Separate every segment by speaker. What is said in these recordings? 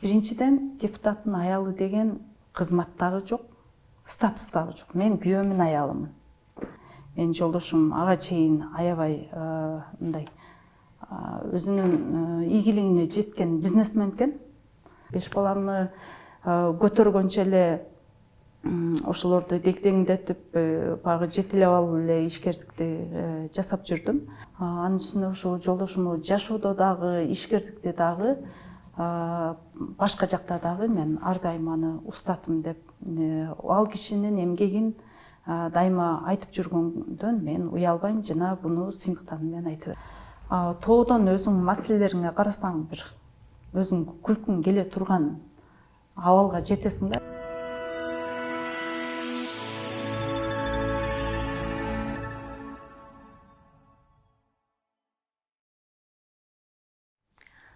Speaker 1: Биринчиден депутаттын аялы деген кызматтагы жок, статустагы жок. Мен күйөөмүн аялымын. Мен жолдошум ага чейин аябай мындай өзүнүн ийгилигине жеткен бизнесмен экен. 5 баламны көтөргөнчө эле ошолорду дегдеңдетип, багы жетилеп алып эле ишкердикти жасап жүрдүм. Анын үстүнө ошо жолдошуму жашоодо дагы, ишкердикте дагы, башка жакта дагы мен ар дайым аны устатым деп, ал кишинин эмгегин дайыма айтып жүргөндөн мен уялбайм жана буну сыймыктанып мен айтып берем. Тоодон өзүң маселелериңе карасаң, бир өзүң күлкүң келе турган абалга жетесиң да.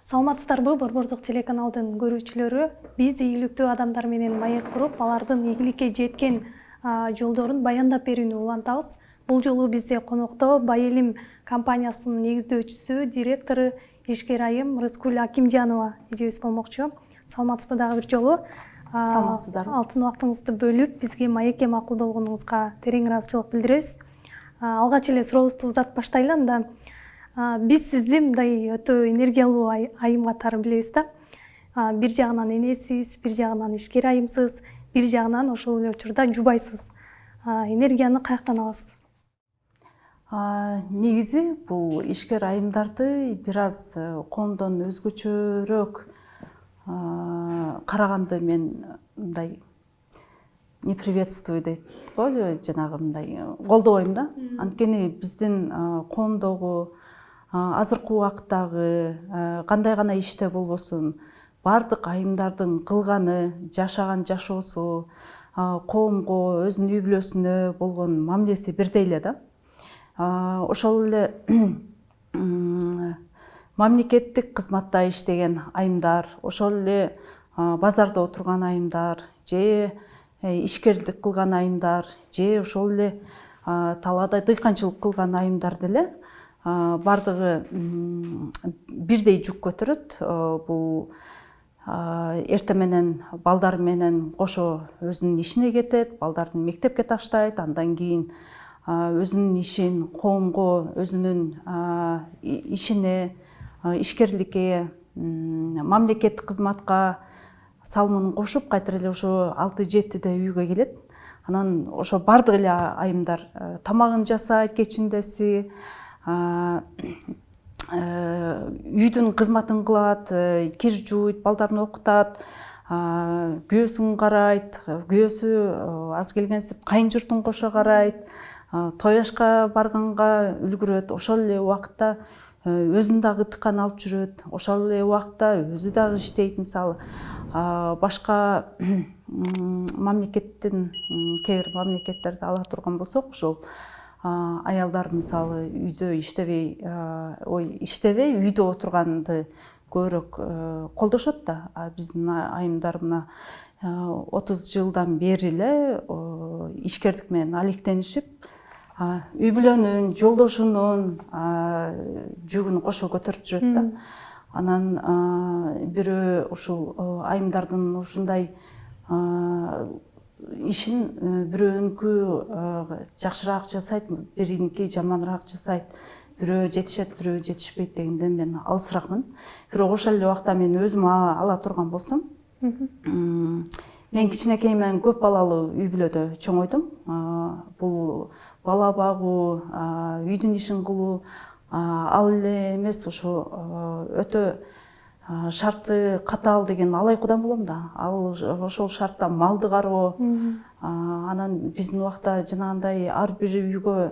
Speaker 2: Саламатсыздарбы, Борбордук телеканалдын көрүүчүлөрү? Биз ийгиликтүү адамдар менен маек куруп, алардын ийгиликке жеткен жолдорун баяндап берүүнү улантабыз. Бул жолу бизде конокто Байэлим компаниясынын негиздөөчүсү, директору, ишкер айым Рыскүл Акимжанова эжебиз болмокчу. Саламатсызбы дагы бир жолу?
Speaker 1: Саламатсыздарбы.
Speaker 2: Алтын убактыңызды бөлүп, бизге маекке макул болгонуңузга терең ыраазычылык билдиребиз. Алгач эле сурообузду узатып баштайлы анда. Биз сизди мындай өтө энергиялуу айым катары билебиз да. Бир жагынан энесиз, бир жагынан ишкер айымсыз, бир жагынан ошол эле учурда жубайсыз. Энергияны каяктан аласыз?
Speaker 1: Негизи бул ишкер айымдарды бир аз коомдон өзгөчөрөөк караганды мен мындай не приветствую дейт го, жанагы мындай колдобойм да. Анткени биздин коомдогу азыркы убакыттагы кандай гана иште болбосун, бардык айымдардын кылганы, жашаган жашоосу, коомго, өзүнүн үй бүлөсүнө болгон мамилеси бирдей эле да. Ошол эле мамлекеттик кызматта иштеген айымдар, ошол эле базарда отурган айымдар, же ишкерлик кылган айымдар, же ошол эле талаада дыйканчылык кылган айымдар деле бардыгы бирдей жүк көтөрөт. Бул эртең менен балдар менен кошо өзүнүн ишине кетет, балдарын мектепке таштайт, андан кийин өзүнүн ишин коомго, өзүнүн ишине, ишкерликке, мамлекеттик кызматка салымын кошуп, кайтара эле ошо 6-7-де үйгө келет. Анан ошо бардык эле айымдар тамагын жасайт, кечиндеси, үйдүн кызматын кылат, кир жууйт, балдарын окутат, күйөөсүн карайт, күйөөсү аз келгенсип кайын журтун кошо карайт, той ашка барганга үлгүрөт. Ошол эле убакытта өзүн дагы тыкан алып жүрөт. Ошол эле убакытта өзү дагы иштейт. Мисалы, башка мамлекеттин кээ бир мамлекеттерди ала турган болсок, ошол аялдар мисалы үйдө иштебей, үйдө отурганды көбүрөөк колдошот да. Биздин айымдар мына 30 жылдан бери эле ишкердик менен алектенишип, үй бүлөнүн, жолдошунун жүгүн кошо көтөрүп жүрөт да. Анан бирөө ушул айымдардын ушундай ишин бирөөнүкү жакшыраак жасайт, бириники жаманыраак жасайт, бирөө жетишет, бирөө жетишпейт дегенден мен алысыраакмын. Бирок ошол эле убакта мен өзүм ала турган болсом, мен кичинекей менен көп балалуу үй бүлөдө чоңойдум. Бул бала багуу, үйдүн ишин кылуу ал эле эмес, ошо өтө шарты катаал деген алайкудан болом да. Ал ошол шартта малды кароо, анан биздин убакта жанагындай ар бир үйгө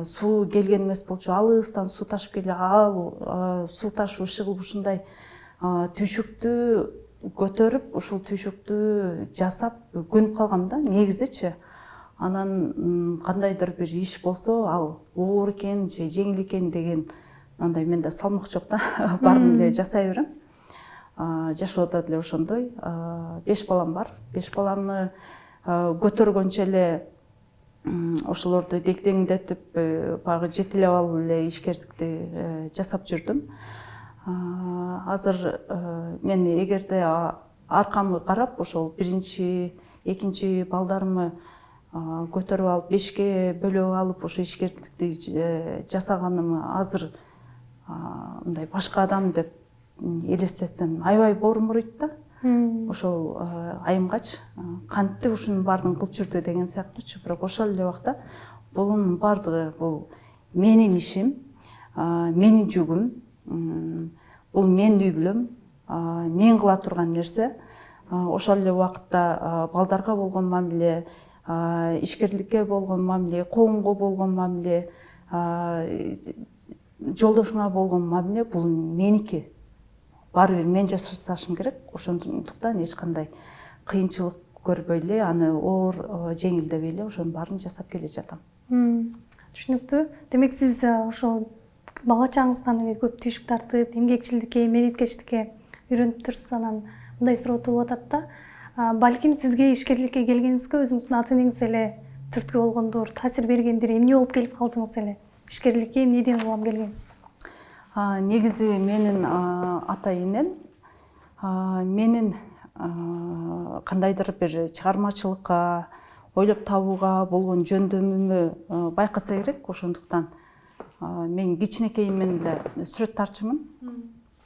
Speaker 1: суу келген эмес болчу. Алыстан суу ташып келе, ал суу ташуу иши ушундай түйшүктү көтөрүп, ушул түйшүктү жасап көнүп калгам да, негизичи. Анан кандайдыр бир иш болсо, ал оор экен же жеңил экен деген андай менде салмак жок да. Баарын эле жасай берем. Жашоодо деле ошондой. 5 балам бар. 5 баламны көтөргөнчө эле ошолорду дегдеңдетип, багы жетилеп алып эле ишкердикти жасап жүрдүм. азыр мен эгерде аркамы карап ошол биринчи экинчи балдарымы көтөрүп алып 5ке бөлөп алып ошо ишкердикти жасаганымы азыр мындай башка адам деп элестетсем аябай боорумуруйт да. Ошол айымгач кантип ушунун баарын кылып жүрдү деген сыяктуучу. Бирок ошол эле убакта бунун баардыгы бул менин ишим, менин жүгүм, бул менин үй бүлөм, мен кыла турган нерсе. Ошол эле убакытта балдарга болгон мамиле, ишкерликке болгон мамиле, коомго болгон мамиле, жолдошуңа болгон мамиле бул меники. Баары бир мен жасашым керек. Ошондуктан эч кандай кыйынчылык көрбөй эле, аны оор жеңилдебей эле ошонун баарын жасап келе жатам.
Speaker 2: Түшүнүктүү. Демек сиз ошо бала чагыңыздан эле көп түйшүк тартып, эмгекчилдикке, мээнеткечтикке үйрөнүп турсуз, анан мындай суроо туулуп атат да. Балким сизге ишкерликке келгениңизге өзүңүздүн ата энеңиз эле түрткү болгондур, таасир бергендир. Эмне болуп келип калдыңыз эле? Ишкерликке эмнеден улам келгенсиз?
Speaker 1: Негизи менин ата энем менин кандайдыр бир чыгармачылыкка, ойлоп табууга болгон жөндөмүмө байкаса керек. Ошондуктан мен кичинекейимден эле сүрөт тартчумун.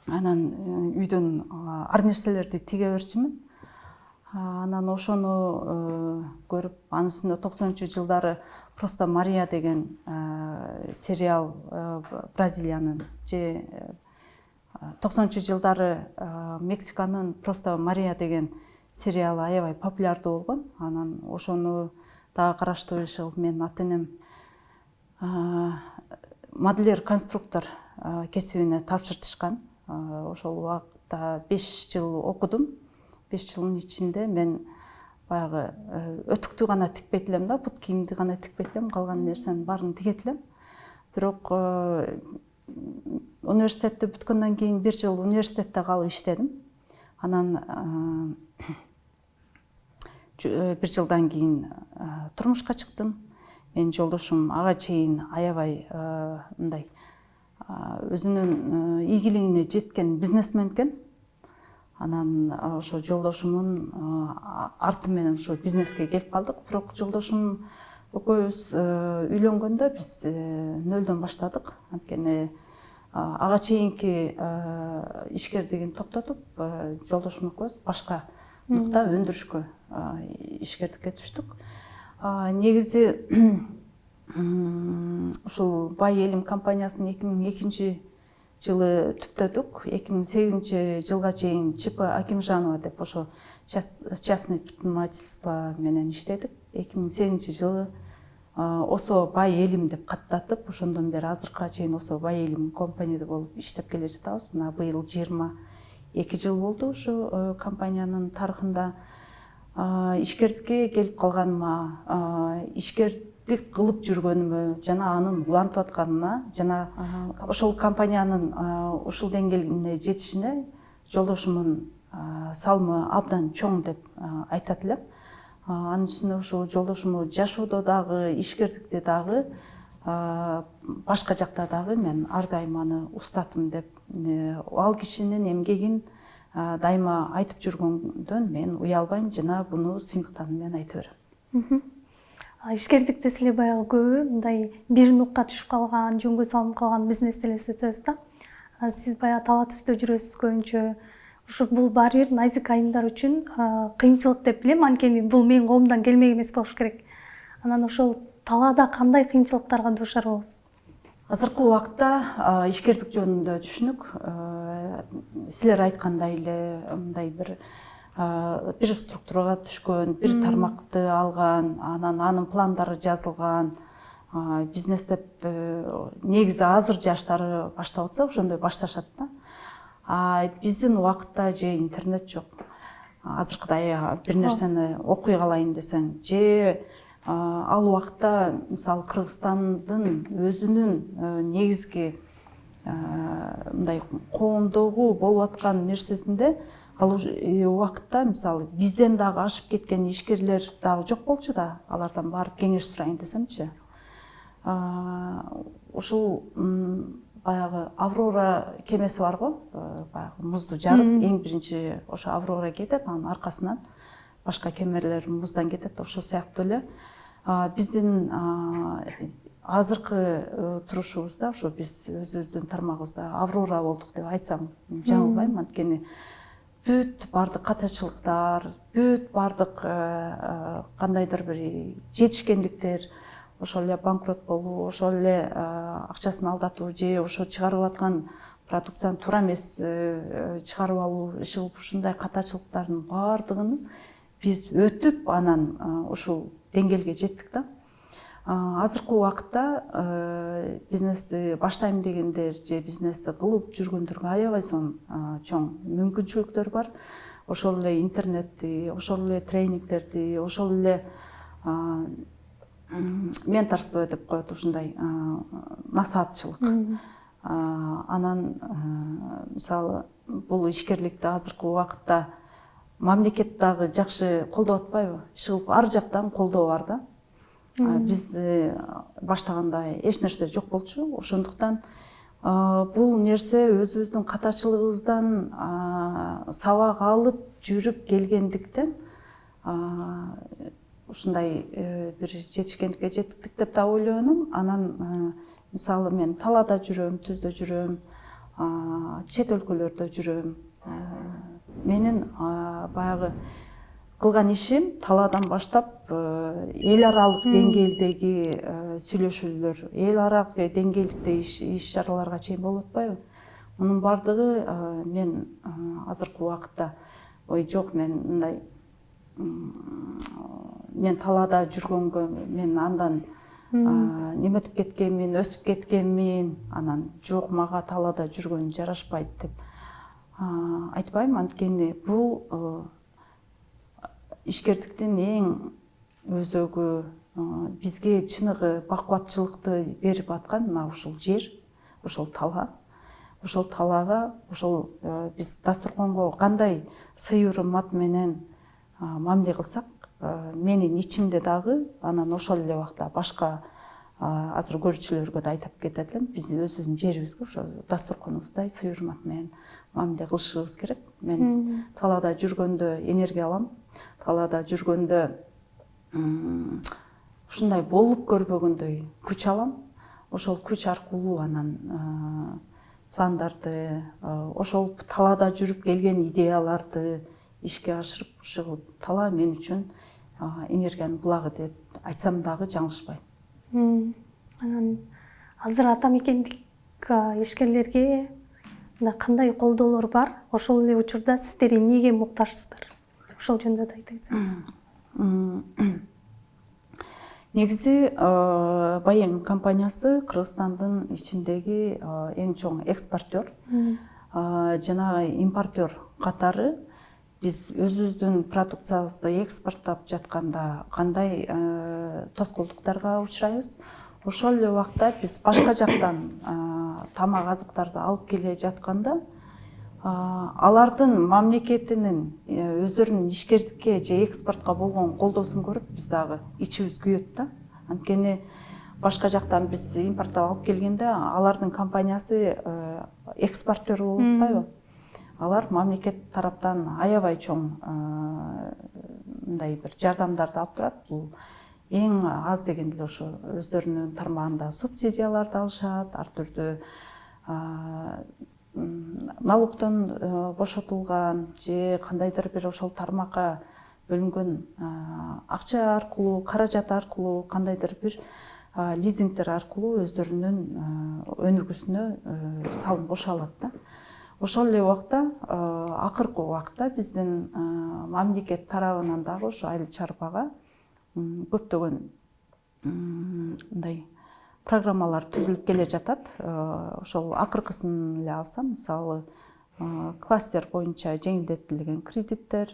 Speaker 1: Анан үйдөн ар нерселерди тиге берчүмүн. Анан ошону көрүп, анын үстүндө 90-жылдары Просто Мария деген сериал Бразилиянын же 90-жылдары Мексиканын Просто Мария деген сериалы аябай популярдуу болгон. Анан ошону дагы караштуу иши менин ата энем модельер-конструктор кесибине тапшыртышкан. Ошол убакта 5 жыл окудум. 5 жылдын ичинде мен баягы өтүктү гана тикпейт элем да, бут кийимди гана тикпейт элем, калган нерсенин баарын тигет элем. Бирок университетти бүткөндөн кийин 1 жыл университетте калып иштедим. Анан 1 жылдан кийин турмушка чыктым. Менин жолдошум ага чейин аябай мындай өзүнүн ийгилигине жеткен бизнесмен экен. Анан ошо жолдошумдун арты менен ошо бизнеске келип калдык. Бирок жолдошум экөөбүз үйлөнгөндө биз нөлдөн баштадык. Анткени ага чейинки ишкердигин токтотуп, жолдошум экөөбүз башка нукта өндүрүшкө ишкердикке түштүк. Негизи ушул Бай Элим компаниясын 2002 жылы түптөдүк. 2008 жылга чейин ЧП Акимжанова деп ошо частный предпринимательство менен иштедик. 2008 жылы ОСО Бай Элим деп каттатып, ошондон бери азыркыга чейин ОСО Бай Элим компанияда болуп иштеп келе жатабыз. Мына быйыл 22 жыл болду ошо компаниянын тарыхында. Ишкердикке келип калганыма, ишкердик кылып жүргөнүмө жана анын улантып атканына, жана ошол компаниянын ушул деңгээлине жетишине жолдошумдун салымы абдан чоң деп айтат элем. Анын үстүнө ошол жолдошуму жашоодо дагы, ишкердикте дагы, башка жакта дагы мен ар дайым аны устатым деп, ал кишинин эмгегин дайыма айтып жүргөндөн мен уялбайм жана буну сыймыктанып мен айта берем.
Speaker 2: Ишкердик десе эле баягы көбү мындай бир нукка түшүп калган, жөнгө салынып калган бизнести элестетебиз да. Сиз баягы тала түстө жүрөсүз көбүнчө. Ушу бул баары бир назик айымдар үчүн кыйынчылык деп билем, анткени бул менин колумдан келмек эмес болуш керек. Анан ошол талаада кандай кыйынчылыктарга дуушар болосуз?
Speaker 1: Азыркы убакта ишкердик жөнүндө түшүнүк. Силер айткандай эле мындай бир структурага түшкөн, бир тармакты алган, анан анын пландары жазылган. Бизнес деп негизи азыр жаштары баштап атса, ошондой башташат да. Биздин убакытта же интернет жок. Азыркыдай бир нерсени окуй калайын десең, же ал убакта мисалы Кыргызстандын өзүнүн негизги мындай коомдогу болуп аткан нерсесинде ал убакытта мисалы бизден дагы ашып кеткен ишкерлер дагы жок болчу да, алардан барып кеңеш сурайын десемчи. Ушул баягы Аврора кемеси бар го, баягы музду жарып, эң биринчи ошо Аврора кетет, анын аркасынан башка кемелер муздан кетет, ошо сыяктуу эле биздин азыркы турушубузда ошо биз өзүбүздүн тармагыбызда Аврора болдук деп айтсам жаңылбайм, анткени бүт бардык катачылыктар, бүт бардык кандайдыр бир жетишкендиктер, ошол эле банкрот болуу, ошол эле акчасын алдатуу же ошо чыгарып аткан продукцияны туура эмес чыгарып алуу, ушундай катачылыктардын баардыгын биз өтүп анан ушул деңгээлге жеттик да. Азыркы убакытта бизнести баштайм дегендер же бизнести кылып жүргөндөргө аябай сонун чоң мүмкүнчүлүктөр бар. Ошол эле интернетти, ошол эле тренингдерди, ошол эле менторство деп коет, ушундай насаатчылык. Анан мисалы бул ишкерликти азыркы убакытта мамлекет дагы жакшы колдоп атпайбы? Чыгып ар жактан колдоо бар да. Биз баштаганда эч нерсе жок болчу, ошондуктан бул нерсе өзүбүздүн катачылыгыбыздан сабак алып жүрүп келгендиктен ушундай бир жетишкендикке жеттик деп да ойлоном. Анан мисалы мен талаада жүрөм, түздө жүрөм, чет өлкөлөрдө жүрөм. Менин баягы кылган ишим талаадан баштап эл аралык деңгээлдеги сүйлөшүүлөр, эл аралык деңгээлдеги иш чараларга чейин болуп атпайбы? Мунун баардыгы мен азыркы убакытта ой жок, мен мындай мен талаада жүргөнгө мен андан неметип кеткенмин, өсүп кеткенмин, анан жок мага талаада жүргөн жарашпайт деп айтпайм, анткени бул ишкердиктин эң өзөгү, бизге чыныгы бакубатчылыкты берип аткан мына ушул жер, ушул тала. Ошол талаага, ошол биз дасторконго кандай сый-урмат менен мамиле кылсак, менин ичимде дагы анан ошол эле убакта башка азыр көрүүчүлөргө да айтып кетет элем, биз өзүбүздүн жерибизге ошо дасторконубуздай сый-урмат менен мамиле кылышыбыз керек. Мен талаада жүргөндө энергия алам, талаада жүргөндө ушундай болуп көрбөгөндөй күч алам. Ошол күч аркылуу анан пландарды, ошол талаада жүрүп келген идеяларды ишке ашырып, ушул тала мен үчүн энергиянын булагы деп айтсам дагы жаңылышпайм.
Speaker 2: Анан азыр ата мекендик ишкерлерге кандай колдоолор бар? Ошол эле учурда сиздер эмнеге муктажсыздар? Ошол жөнүндө да айта кетсеңиз.
Speaker 1: Негизи Байем компаниясы Кыргызстандын ичиндеги эң чоң экспортер, жанагы импортер катары. Биз өзүбүздүн продукциябызды экспорттап жатканда кандай тоскоолдуктарга учурайбыз? Ошол эле убакта биз башка жактан тамак азыктарды алып келе жатканда алардын мамлекетинин өздөрүнүн ишкердикке же экспортко болгон колдоосун көрүп биз дагы ичибиз күйөт да. Анткени башка жактан биз импорттоп алып келгенде алардын компаниясы экспортер болуп атпайбы? Алар мамлекет тараптан аябай чоң мындай бир жардамдарды алып турат. Бул эң аз дегенде эле ошо өздөрүнүн тармагында субсидияларды алышат, ар түрдүү налогдон бошотулган же кандайдыр бир ошол тармакка бөлүнгөн акча аркылуу, каражат аркылуу, кандайдыр бир лизингдер аркылуу өздөрүнүн өнүгүүсүнө салым кошо алат да. Ошол эле убакта акыркы убакта биздин мамлекет тарабынан дагы ошо айыл чарбага көптөгөн мындай программалар түзүлүп келе жатат. Ошол акыркысын эле алсам, мисалы кластер боюнча жеңилдетилген кредиттер,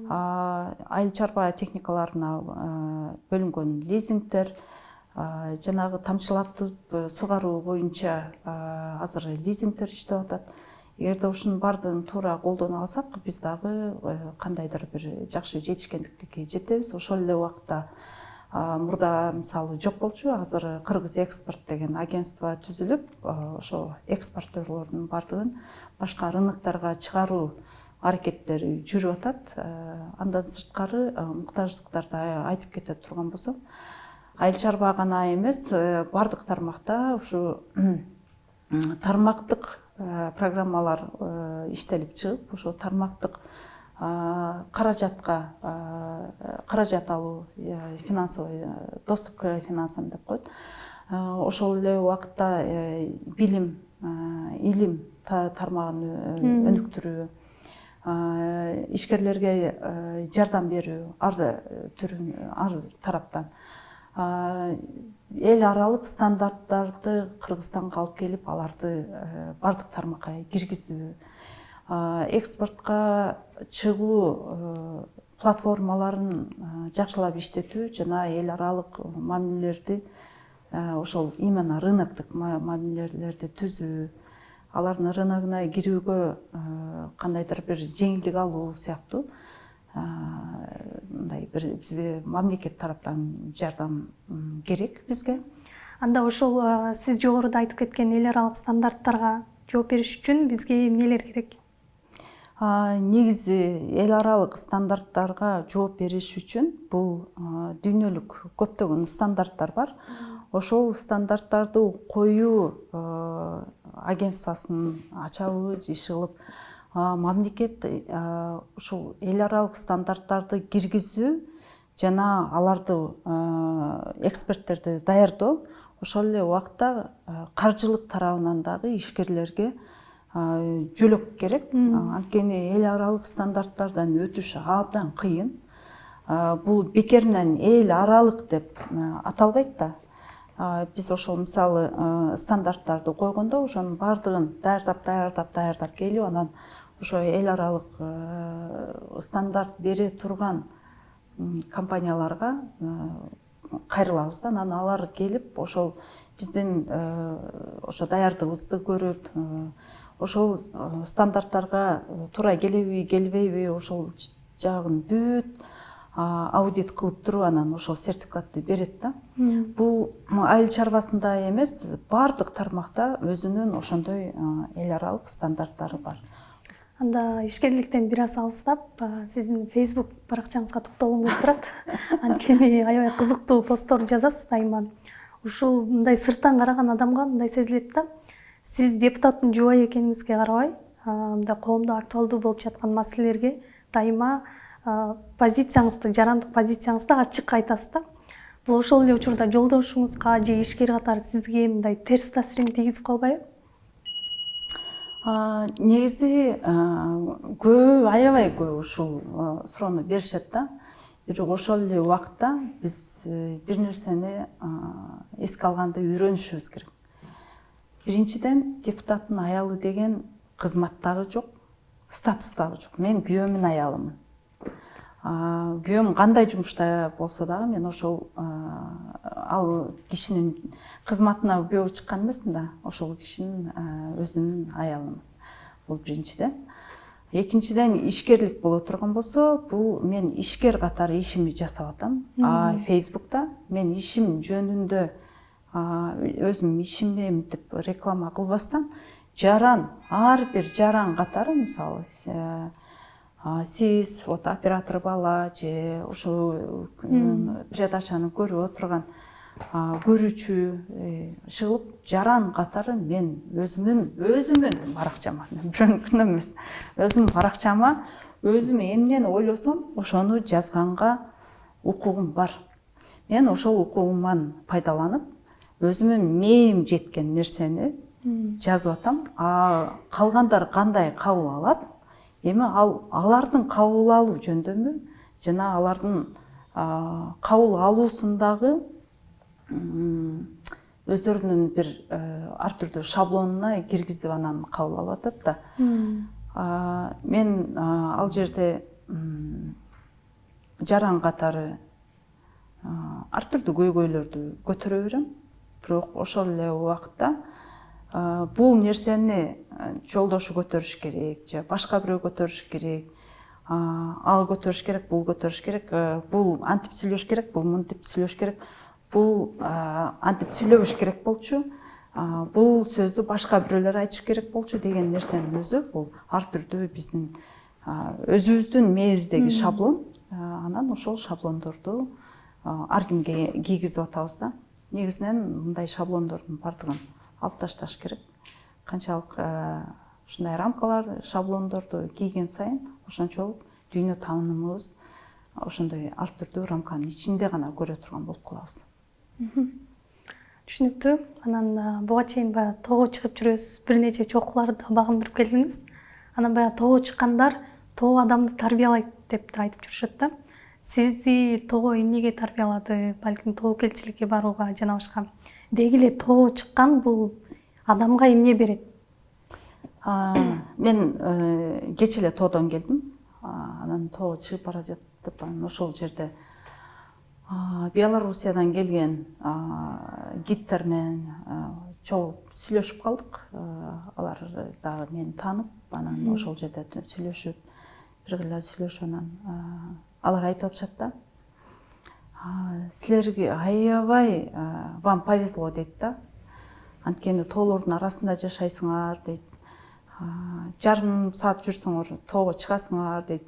Speaker 1: айыл чарба техникаларына бөлүнгөн лизингдер, жанагы тамчылатып сугаруу боюнча азыр лизингдер иштеп атат. Эгерде ушунун баардыгын туура колдоно алсак, биз дагы кандайдыр бир жакшы жетишкендикке жетебиз. Ошол эле убакта мурда мисалы жок болчу, азыр Кыргыз экспорт деген агентство түзүлүп, ошо экспортерлордун бардыгын башка рыноктарга чыгаруу аракеттери жүрүп атат. Андан сырткары муктаждыктарды айтып кете турган болсок, айыл чарба гана эмес, бардык тармакта ушу тармактык программалар иштелип чыгып, ошо тармактык каражат алуу, финансовый доступ к финансам деп коет. Ошол эле убакытта билим, илим тармагын өнүктүрүү, ишкерлерге жардам берүү ар тараптан, эл аралык стандарттарды Кыргызстанга алып келип, аларды бардык тармакка киргизүү, экспортко чыгуу платформаларын жакшылап иштетүү жана эл аралык мамилелерди, ошол именно рыноктук мамилелерди түзүү, алардын рыногуна кирүүгө кандайдыр бир жеңилдик алуу сыяктуу мындай бир бизге мамлекет тараптан жардам керек бизге.
Speaker 2: Анда ошол сиз жогоруда айтып кеткен эл аралык стандарттарга жооп бериш үчүн бизге эмнелер керек?
Speaker 1: Негизи эл аралык стандарттарга жооп бериш үчүн бул дүйнөлүк көптөгөн стандарттар бар. Ошол стандарттарды коюу агентствосын ачабы, иши кылып, мамлекет ушул эл аралык стандарттарды киргизүү жана аларды эксперттерди даярдоо, ошол эле убакта каржылык тарабынан дагы ишкерлерге жөлөк керек. Анткени эл аралык стандарттардан өтүш абдан кыйын. Бул бекеринен эл аралык деп аталбайт да. Биз ошол мисалы стандарттарды койгондо ошонун бардыгын даярдап келип, анан ошо эл аралык стандарт бере турган компанияларга кайрылабыз да. Анан алар келип, ошол биздин ошо даярдыгыбызды көрүп, ошол стандарттарга туура келеби, келбейби, ошол жагын бүт аудит кылып туруп, анан ошол сертификатты берет да. Бул айыл чарбасында эмес, бардык тармакта өзүнүн ошондой эл аралык стандарттары бар.
Speaker 2: Анда ишкерликтен бир аз алыстап, сиздин Facebook баракчаңызга токтолгум келип турат. Анткени аябай кызыктуу посттор жазасыз дайыма. Ушул мындай сырттан караган адамга мындай сезилет да. Сиз депутаттын жубайы экениңизге карабай, мындай коомдо актуалдуу болуп жаткан маселелерге дайыма позицияңызды, жарандык позицияңызды ачык айтасыз да. Бул ошол эле учурда жолдошуңузга же ишкер катары сизге мындай терс таасирин тийгизип калбайбы?
Speaker 1: Негизи көп, аябай көп ушул суроону беришет да. Бирок ошол эле убакытта биз бир нерсени эске алганды үйрөнүшүбүз керек. Биринчиден, депутаттын аялы деген кызмат дагы жок, статус дагы жок. Мен күйөөмүн аялымын. Күйөөм кандай жумушта болсо дагы мен ошол ал кишинин кызматына күйөө чыккан эмесмин да, ошол кишинин өзүнүн аялымын. Бул биринчиден. Экинчиден, ишкерлик боло турган болсо, бул мен ишкер катары ишимди жасап атам. Facebook'та мен ишим жөнүндө өзүм ишимди мынтип реклама кылбастан, жаран, ар бир жаран катары, мисалы сиз, оператор бала же ошо передачаны көрүп отурган көрүүчү чыгып, жаран катары мен өзүмүн баракчама, бирөөнүкүн эмес, өзүмүн баракчама, өзүм эмнени ойлосом, ошону жазганга укугум бар. Мен ошол укугумдан пайдаланып, өзүмө мээм жеткен нерсени жазып атам. Калгандар кандай кабыл алат? Эми алардын кабыл алуу жөндөмү жана алардын кабыл алуусундагы өздөрүнүн бир ар түрдүү шаблонуна киргизип анан кабыл алып атат да. Мен ал жерде жаран катары ар түрдүү көйгөйлөрдү көтөрө берем. Бирок ошол эле убакытта бул нерсени жолдошу көтөрүш керек же башка бирөө көтөрүш керек. ал көтөрүш керек, бул көтөрүш керек, бул антип сүйлөш керек, бул мынтип сүйлөш керек, бул антип сүйлөбөш керек болчу, бул сөздү башка бирөөлөр айтыш керек болчу деген нерсенин өзү бул ар түрдүү биздин өзүбүздүн мээбиздеги шаблон. Анан ошол шаблондорду ар кимге кийгизип атабыз да. Негизинен мындай шаблондордун бардыгын алып ташташ керек. Канчалык ушундай рамкалар, шаблондорду кийген сайын ошончолук дүйнө таанымыбыз ошондой ар түрдүү рамканын ичинде гана көрө турган болуп калабыз.
Speaker 2: Түшүнүктүү. Анан буга чейин баягы тоого чыгып жүрөбүз, бир нече чокуларды багындырып келдиңиз. Анан баягы тоого чыккандар тоо адамды тарбиялайт деп да айтып жүрүшөт да. Сизди тоо эмнеге тарбиялады? Балким тобокелчиликке барууга жана башка. Деги эле тоого чыккан бул адамга эмне берет?
Speaker 1: Мен кече эле тоодон келдим. Анан тоого чыгып бара жатып, ошол жерде Белоруссиядан келген гидтер менен чогуу сүйлөшүп калдык. Алар дагы мени таанып, анан ошол жерде сүйлөшүп, бир кыйла сүйлөшүп, анан алар айтып атышат да. Силерге аябай вам повезло дейт да. Анткени тоолордун арасында жашайсыңар дейт. Жарым саат жүрсөңөр тоого чыгасыңар дейт.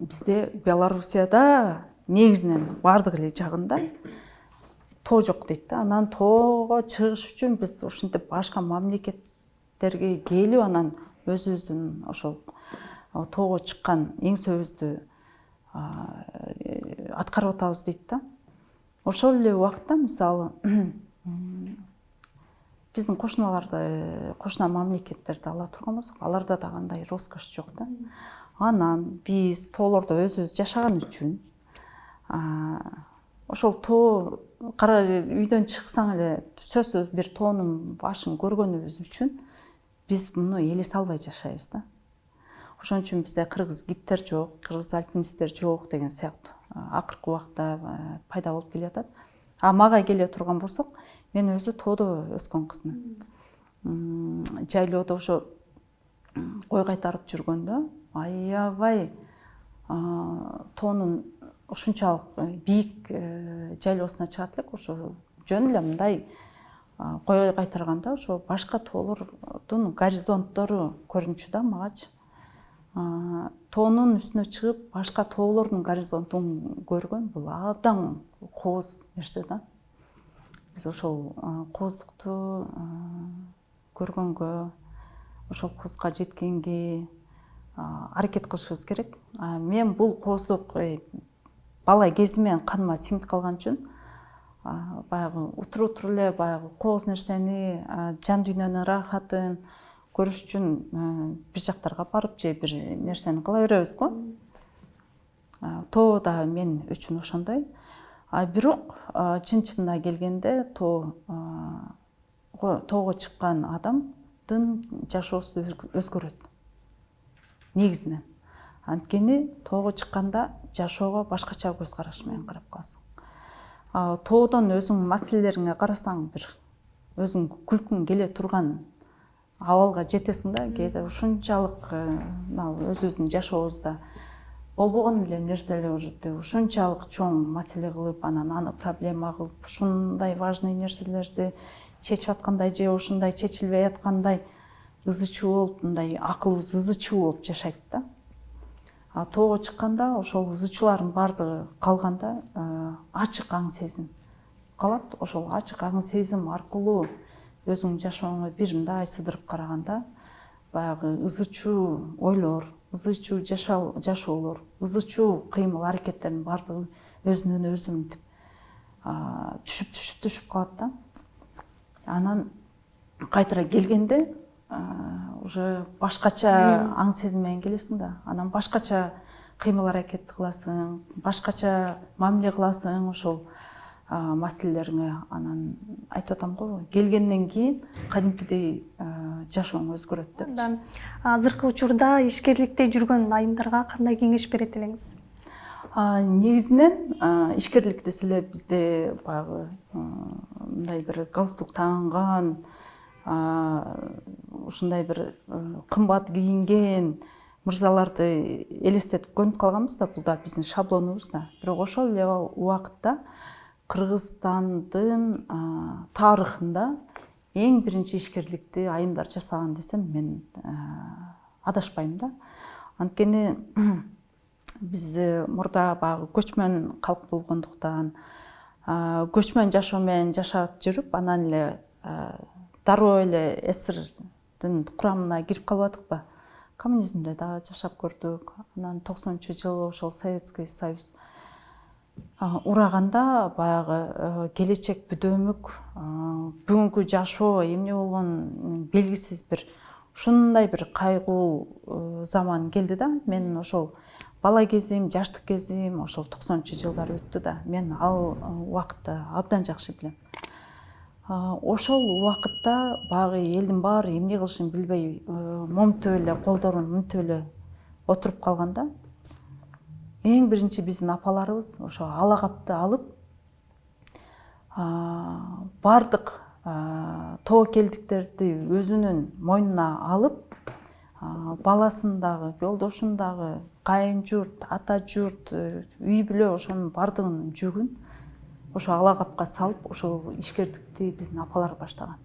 Speaker 1: Бизде Белоруссияда негизинен бардык эле жагында тоо жок дейт да. Анан тоого чыгыш үчүн биз ушинтип башка мамлекеттерге келип, анан өзүбүздүн ошол тоого чыккан эңсебизди аткарып атабыз дейт да. Ошол эле убакытта мисалы биздин кошуна мамлекеттерди ала турган болсок, аларда да кандай роскош жок да. Анан биз тоолордо өзүбүз жашаган үчүн ошол тоо кара үйдөн чыксаң эле сөзсүз бир тоонун башын көргөнүбүз үчүн биз муну элесе албай жашайбыз да. Ошон үчүн бизде кыргыз гидтер жок, кыргыз альпинисттер жок деген сыяктуу акыркы убакта пайда болуп келатат. Мага келе турган болсок, мен өзү тоодо өскөн кызмын. Жайлоодо ошо кой кайтарып жүргөндө аябай тоонун ушунчалык бийик жайлоосуна чыгат элек. Ошо жөн эле мындай кой кайтарганда ошо башка тоолордун горизонттору көрүнчү да магачы. Тоонун үстүнө чыгып, башка тоолордун горизонтун көргөн бул абдан кооз нерсе да. Биз ошол кооздукту көргөнгө, ошол коозго жеткенге аракет кылышыбыз керек. Мен бул кооздук бала кезимден каныма сиңип калган үчүн баягы утур эле баягы кооз нерсени, жан дүйнөнүн рахатын көрүш үчүн бир жактарга барып же бир нерсени кыла беребиз го. Тоо да мен үчүн ошондой. Бирок чын-чынына келгенде тоого чыккан адамдын жашоосу өзгөрөт. Негизинен. Анткени тоого чыкканда жашоого башкача көз караш менен карап каласың. Тоодон өзүң маселелериңе карасаң, бир өзүң күлкүң келе турган абалга жетесиң да. Кээде ушунчалык өзүбүздүн жашообузда болбогон эле нерселерди ушунчалык чоң маселе кылып, анан аны проблема кылып, ушундай важный нерселерди чечип аткандай же ушундай чечилбей аткандай ызы чуу болуп, мындай акылыбыз ызы чуу болуп жашайт да. Тоого чыкканда ошол ызы чуулардын бардыгы калганда ачык аң сезим калат. Ошол ачык аң сезим аркылуу өзүңдүн жашооңо бир мындай сыдырып караганда баягы ызы чуу ойлор, ызы чуу жашоолор, ызы чуу кыймыл аракеттердин бардыгы өзүнөн өзү мынтип түшүп калат да. Анан кайтара келгенде уже башкача аң сезим менен келесиң да. Анан башкача кыймыл аракет кыласың, башкача мамиле кыласың ошол маселелериңе. Анан айтып атам го, келгенден кийин кадимкидей жашооң өзгөрөт деп.
Speaker 2: Азыркы учурда ишкерликте жүргөн айымдарга кандай кеңеш берет элеңиз?
Speaker 1: Негизинен ишкерлик десе эле бизде баягы мындай бир галстук тагынган, ушундай бир кымбат кийинген, мырзаларды элестетип көнүп калганбыз да, бул да биздин шаблонубуз да. Бирок ошол эле убакытта Кыргызстандын тарыхында эң биринчи ишкерликти айымдар жасаган десем мен адашпайм да. Анткени биз мурда баягы көчмөн калк болгондуктан көчмөн жашоо менен жашап жүрүп, анан эле дароо эле СССРдин курамына кирип калбадыкпы. Коммунизмде дагы жашап көрдүк. Анан 90-жылы ошол Советский Союз ураганда баягы келечек бүдөмүк, бүгүнкү жашоо эмне болгон белгисиз бир ушундай бир кайгылуу заман келди да. Мен ошол бала кезим, жаштык кезим ошол 90-жылдар өттү да. Мен ал убакытты абдан жакшы билем. Ошол убакытта багы элдин баары эмне кылышын билбей, момтоп эле колдорун мынтип эле отуруп калганда, эң биринчи биздин апаларыбыз ошо алагапты алып, бардык тобокелдиктерди өзүнүн мойнуна алып, баласын дагы, жолдошун дагы, кайын журт, ата журт, үй бүлө ошонун бардыгынын жүгүн ошо алагапка салып, ошол ишкердикти биздин апалар баштаган.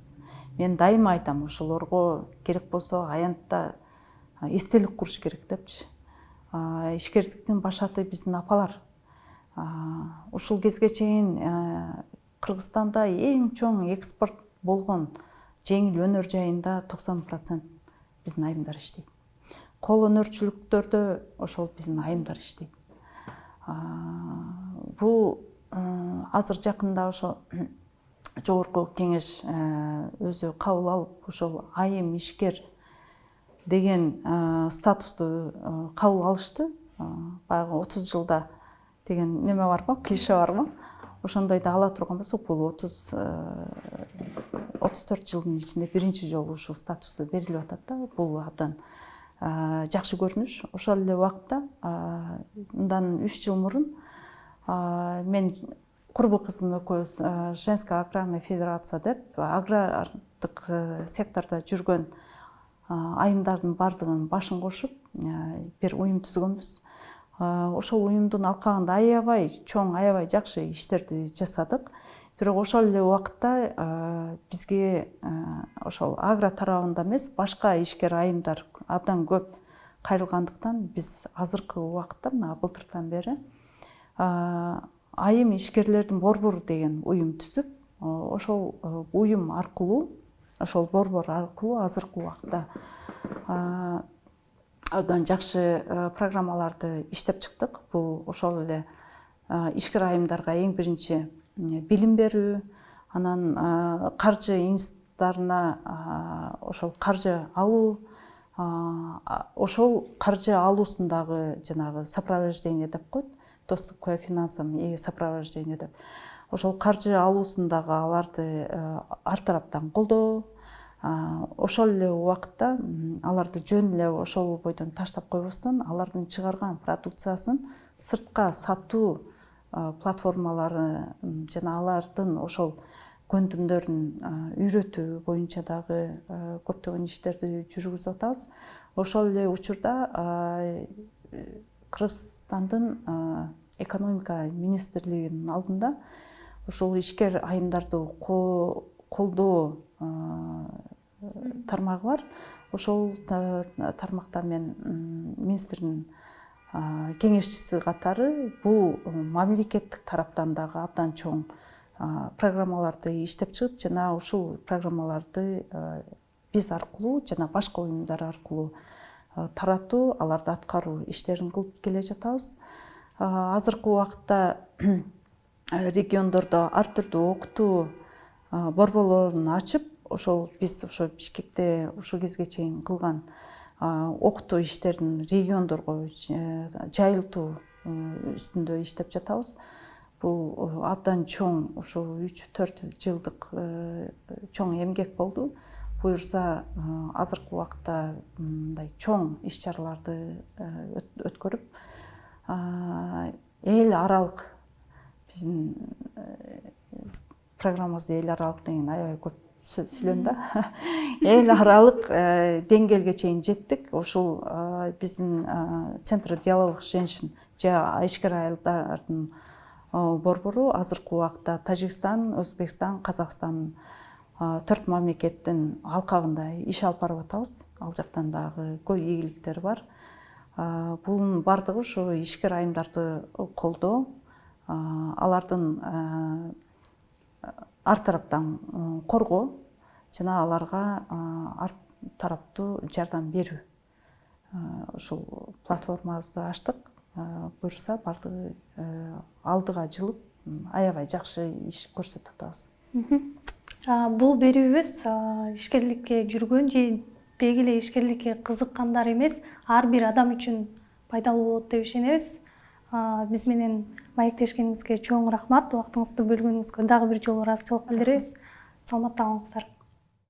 Speaker 1: Мен дайыма айтам, ошолорго керек болсо аянтта эстелик куруш керек депчи. Ишкердиктин башаты биздин апалар. Ушул кезге чейин Кыргызстанда эң чоң экспорт болгон жеңил өнөр жайында 90% биздин айымдар иштейт. Кол өнөрчүлүктөрдө ошол биздин айымдар иштейт. Бул азыр жакында ошо жогорку кеңеш өзү кабыл алып, ошол айым ишкер деген статусту кабыл алышты. Баягы 30 жылда деген неме барбы, клише барбы? Ошондойду ала турган болсок, бул 34 жылдын ичинде биринчи жолу ушул статусту берилип атат да. Бул абдан жакшы көрүнүш. Ошол эле убакытта мындан 3 жыл мурун мен курбу кызым экөөбүз Женская аграрная федерация деп агрардык сектордо жүргөн айымдардын бардыгынын башын кошуп бир уюм түзгөнбүз. Ошол уюмдун алкагында аябай чоң, аябай жакшы иштерди жасадык. Бирок ошол эле убакытта бизге ошол агро тарабында эмес, башка ишкер айымдар абдан көп кайрылгандыктан биз азыркы убакытта, мына былтыртан бери айым ишкерлердин борбору деген уюм түзүп, ошол уюм аркылуу, ошол борбор аркылуу азыркы убакытта абдан жакшы программаларды иштеп чыктык. Бул ошол эле ишкер айымдарга эң биринчи билим берүү, анан каржы институттарына ошол каржы алуу, ошол каржы алуусундагы жанагы сопровождение деп коет, доступ к финансам и сопровождение деп. Ошол каржы алуусундагы аларды ар тараптан колдоо, ошол эле убакытта аларды жөн эле ошол бойдон таштап койбостон, алардын чыгарган продукциясын сыртка сатуу платформалары жана алардын ошол көндүмдөрүн үйрөтүү боюнча дагы көптөгөн иштерди жүргүзүп атабыз. Ошол эле учурда Кыргызстандын экономика министрлигинин алдында ошол ишкер айымдарды колдоо тармагы бар. Ошол тармакта мен министрдин кеңешчиси катары бул мамлекеттик тараптан дагы абдан чоң программаларды иштеп чыгып, жана ушул программаларды биз аркылуу жана башка уюмдар аркылуу таратуу, аларды аткаруу иштерин кылып келе жатабыз. Азыркы убакытта региондордо ар түрдүү окутуу борборлорун ачып, ошол биз ошо Бишкекте ушул кезге чейин кылган окутуу иштерин региондорго жайылтуу үстүндө иштеп жатабыз. Бул абдан чоң, ушул 3-4 жылдык чоң эмгек болду. Буюрса азыркы убакытта мындай чоң иш-чараларды өткөрүп, эл аралык биздин программабызда эл аралык деген аябай көп сүйлөн да. Эл аралык деңгээлге чейин жеттик. Ушул биздин Центр диалоговых женщин же ишкер айылдардын борбору азыркы убакта Тажикстан, Өзбекстан, Казакстан 4 мамлекеттин алкагында иш алып барып атабыз. Ал жактан дагы көп ийгиликтер бар. Бунун бардыгы ушу ишкер айымдарды колдоо, алардын ар тараптан коргоо жана аларга ар тараптуу жардам берүү. Ушул платформабызды ачтык. Буюрса бардыгы алдыга жылып аябай жакшы иш көрсөтүп атабыз.
Speaker 2: Бул берүүбүз ишкерликке жүргөн же деги эле ишкерликке кызыккандар эмес, ар бир адам үчүн пайдалуу болот деп ишенебиз. Биз менен маектешкениңизге чоң рахмат. Убактыңызды бөлгөнүңүзгө дагы бир жолу ыраазычылык билдиребиз. Саламатта калыңыздар.